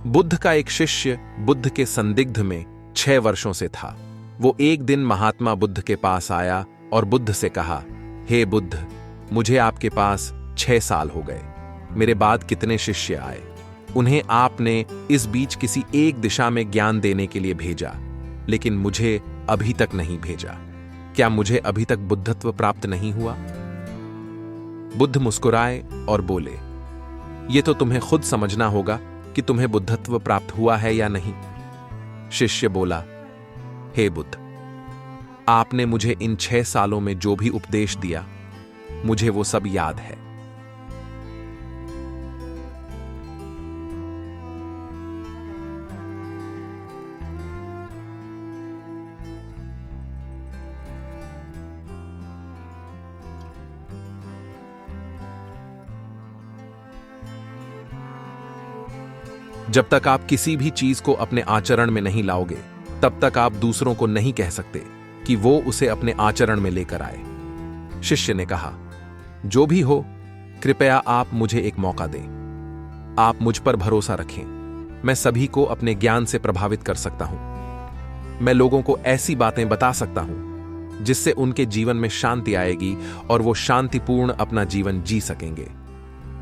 बुद्ध का एक शिष्य बुद्ध के संदिग्ध में 6 वर्षों से था। वो एक दिन महात्मा बुद्ध के पास आया और बुद्ध से कहा, हे बुद्ध, मुझे आपके पास 6 साल हो गए। मेरे बाद कितने शिष्य आए, उन्हें आपने इस बीच किसी एक दिशा में ज्ञान देने के लिए भेजा, लेकिन मुझे अभी तक नहीं भेजा। क्या मुझे अभी तक बुद्धत्व प्राप्त नहीं हुआ? बुद्ध मुस्कुराए और बोले, ये तो तुम्हें खुद समझना होगा कि तुम्हें बुद्धत्व प्राप्त हुआ है या नहीं। शिष्य बोला, हे बुद्ध, आपने मुझे इन 6 सालों में जो भी उपदेश दिया, मुझे वो सब याद है। जब तक आप किसी भी चीज को अपने आचरण में नहीं लाओगे, तब तक आप दूसरों को नहीं कह सकते कि वो उसे अपने आचरण में लेकर आए। शिष्य ने कहा, जो भी हो, कृपया आप मुझे एक मौका दें। आप मुझ पर भरोसा रखें। मैं सभी को अपने ज्ञान से प्रभावित कर सकता हूं। मैं लोगों को ऐसी बातें बता सकता हूं जिससे उनके जीवन में शांति आएगी और वो शांतिपूर्ण अपना जीवन जी सकेंगे।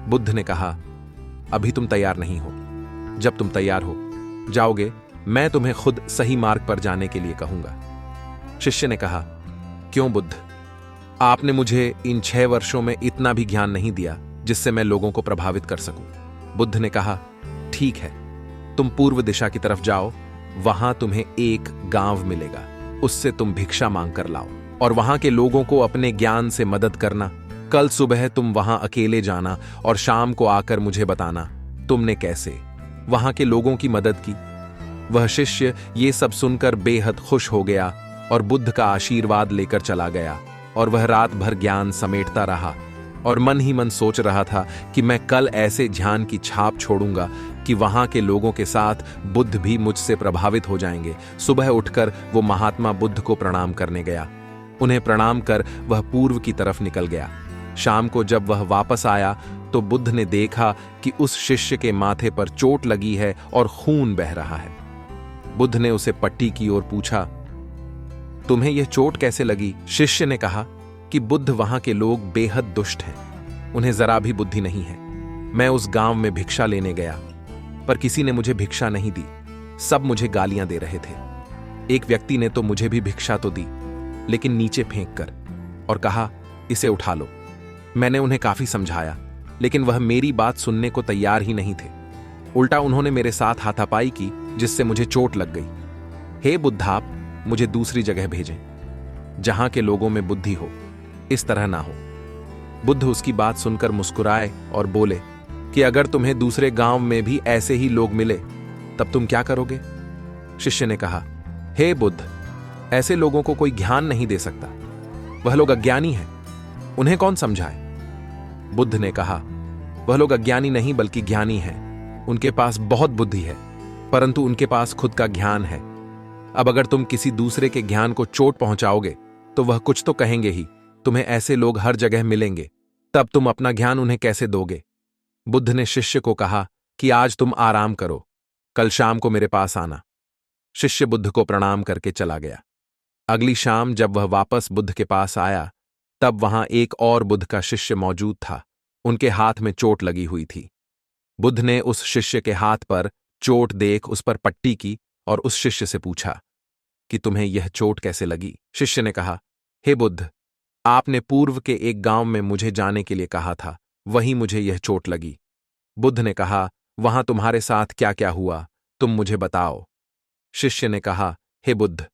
बुद्ध ने कहा, अभी तुम तैयार नहीं हो। जब तुम तैयार हो जाओगे, मैं तुम्हें खुद सही मार्ग पर जाने के लिए कहूंगा। शिष्य ने कहा, क्यों बुद्ध? आपने मुझे इन 6 वर्षों में इतना भी ज्ञान नहीं दिया जिससे मैं लोगों को प्रभावित कर सकूं। बुद्ध ने कहा, ठीक है, तुम पूर्व दिशा की तरफ जाओ। वहां तुम्हें एक गांव मिलेगा, उससे तुम भिक्षा मांग कर लाओ और वहां के लोगों को अपने ज्ञान से मदद करना। कल सुबह तुम वहां अकेले जाना और शाम को आकर मुझे बताना तुमने कैसे वहां के लोगों की मदद की। वह शिष्य ये सब सुनकर बेहद खुश हो गया और बुद्ध का आशीर्वाद लेकर चला गया। और वह रात भर ज्ञान समेटता रहा और मन ही मन सोच रहा था कि मैं कल ऐसे ध्यान की छाप छोड़ूंगा कि वहां के लोगों के साथ बुद्ध भी मुझसे प्रभावित हो जाएंगे। सुबह उठकर वो महात्मा बुद्ध को प्रणाम करने गया। उन्हें प्रणाम कर वह पूर्व की तरफ निकल गया। शाम को जब वह वापस आया तो बुद्ध ने देखा कि उस शिष्य के माथे पर चोट लगी है और खून बह रहा है। बुद्ध ने उसे पट्टी की ओर पूछा, तुम्हें यह चोट कैसे लगी? शिष्य ने कहा कि बुद्ध, वहां के लोग बेहद दुष्ट हैं, उन्हें जरा भी बुद्धि नहीं है। मैं उस गांव में भिक्षा लेने गया, पर किसी ने मुझे भिक्षा नहीं दी। सब मुझे गालियां दे रहे थे। एक व्यक्ति ने तो मुझे भी भिक्षा तो दी, लेकिन नीचे फेंक कर, और कहा, इसे उठा लो। मैंने उन्हें काफी समझाया, लेकिन वह मेरी बात सुनने को तैयार ही नहीं थे। उल्टा उन्होंने मेरे साथ हाथापाई की, जिससे मुझे चोट लग गई। हे बुद्ध, आप मुझे दूसरी जगह भेजें, जहां के लोगों में बुद्धि हो, इस तरह ना हो। बुद्ध उसकी बात सुनकर मुस्कुराए और बोले कि अगर तुम्हें दूसरे गांव में भी ऐसे ही लोग मिले, तब तुम क्या करोगे? शिष्य ने कहा, हे बुद्ध, ऐसे लोगों को कोई ज्ञान नहीं दे सकता। वह लोग अज्ञानी हैं, उन्हें कौन समझाए? बुद्ध ने कहा, वह लोग अज्ञानी नहीं बल्कि ज्ञानी हैं। उनके पास बहुत बुद्धि है, परंतु उनके पास खुद का ज्ञान है। अब अगर तुम किसी दूसरे के ज्ञान को चोट पहुंचाओगे तो वह कुछ तो कहेंगे ही। तुम्हें ऐसे लोग हर जगह मिलेंगे, तब तुम अपना ज्ञान उन्हें कैसे दोगे? बुद्ध ने शिष्य को कहा कि आज तुम आराम करो, कल शाम को मेरे पास आना। शिष्य बुद्ध को प्रणाम करके चला गया। अगली शाम जब वह वापस बुद्ध के पास आया, तब वहां एक और बुद्ध का शिष्य मौजूद था। उनके हाथ में चोट लगी हुई थी। बुद्ध ने उस शिष्य के हाथ पर चोट देख उस पर पट्टी की और उस शिष्य से पूछा कि तुम्हें यह चोट कैसे लगी? शिष्य ने कहा, हे बुद्ध, आपने पूर्व के एक गांव में मुझे जाने के लिए कहा था, वहीं मुझे यह चोट लगी। बुद्ध ने कहा, वहां तुम्हारे साथ क्या क्या हुआ, तुम मुझे बताओ। शिष्य ने कहा, हे बुद्ध,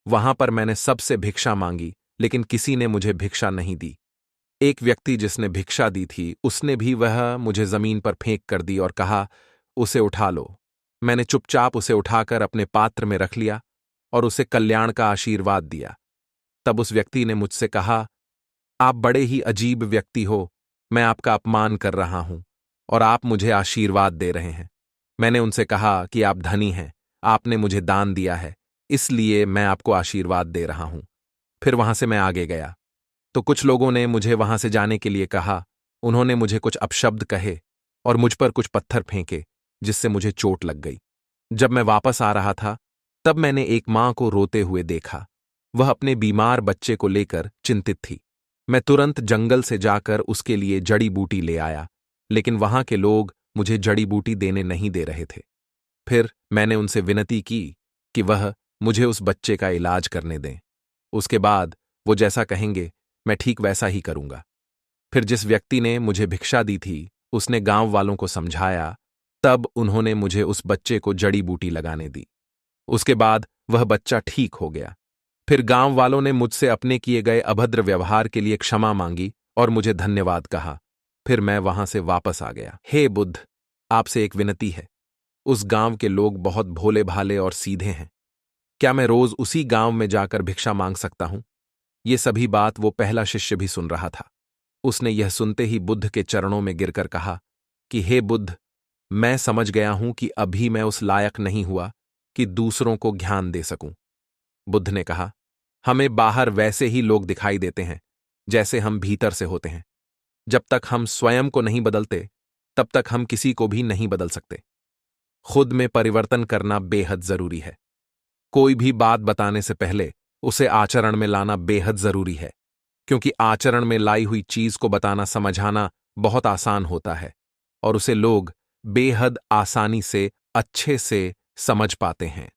वहां पर मैंने सबसे भिक्षा मांगी, लेकिन किसी ने मुझे भिक्षा नहीं दी। एक व्यक्ति जिसने भिक्षा दी थी, उसने भी वह मुझे जमीन पर फेंक कर दी और कहा, उसे उठा लो। मैंने चुपचाप उसे उठाकर अपने पात्र में रख लिया और उसे कल्याण का आशीर्वाद दिया। तब उस व्यक्ति ने मुझसे कहा, आप बड़े ही अजीब व्यक्ति हो, मैं आपका अपमान कर रहा हूं और आप मुझे आशीर्वाद दे रहे हैं। मैंने उनसे कहा कि आप धनी हैं, आपने मुझे दान दिया है, इसलिए मैं आपको आशीर्वाद दे रहा हूं। फिर वहां से मैं आगे गया तो कुछ लोगों ने मुझे वहां से जाने के लिए कहा। उन्होंने मुझे कुछ अपशब्द कहे और मुझ पर कुछ पत्थर फेंके, जिससे मुझे चोट लग गई। जब मैं वापस आ रहा था तब मैंने एक मां को रोते हुए देखा। वह अपने बीमार बच्चे को लेकर चिंतित थी। मैं तुरंत जंगल से जाकर उसके लिए जड़ी बूटी ले आया, लेकिन वहां के लोग मुझे जड़ी बूटी देने नहीं दे रहे थे। फिर मैंने उनसे विनती की कि वह मुझे उस बच्चे का इलाज करने दें। उसके बाद वो जैसा कहेंगे मैं ठीक वैसा ही करूंगा। फिर जिस व्यक्ति ने मुझे भिक्षा दी थी उसने गांव वालों को समझाया, तब उन्होंने मुझे उस बच्चे को जड़ी बूटी लगाने दी। उसके बाद वह बच्चा ठीक हो गया। फिर गांव वालों ने मुझसे अपने किए गए अभद्र व्यवहार के लिए क्षमा मांगी और मुझे धन्यवाद कहा। फिर मैं वहां से वापस आ गया। हे बुद्ध, आपसे एक विनती है। उस गांव के लोग बहुत भोले भाले और सीधे हैं। क्या मैं रोज उसी गांव में जाकर भिक्षा मांग सकता हूं? ये सभी बात वो पहला शिष्य भी सुन रहा था। उसने यह सुनते ही बुद्ध के चरणों में गिरकर कहा कि हे बुद्ध, मैं समझ गया हूं कि अभी मैं उस लायक नहीं हुआ कि दूसरों को ज्ञान दे सकूं। बुद्ध ने कहा, हमें बाहर वैसे ही लोग दिखाई देते हैं जैसे हम भीतर से होते हैं। जब तक हम स्वयं को नहीं बदलते तब तक हम किसी को भी नहीं बदल सकते। खुद में परिवर्तन करना बेहद जरूरी है। कोई भी बात बताने से पहले उसे आचरण में लाना बेहद जरूरी है, क्योंकि आचरण में लाई हुई चीज को बताना समझाना बहुत आसान होता है और उसे लोग बेहद आसानी से अच्छे से समझ पाते हैं।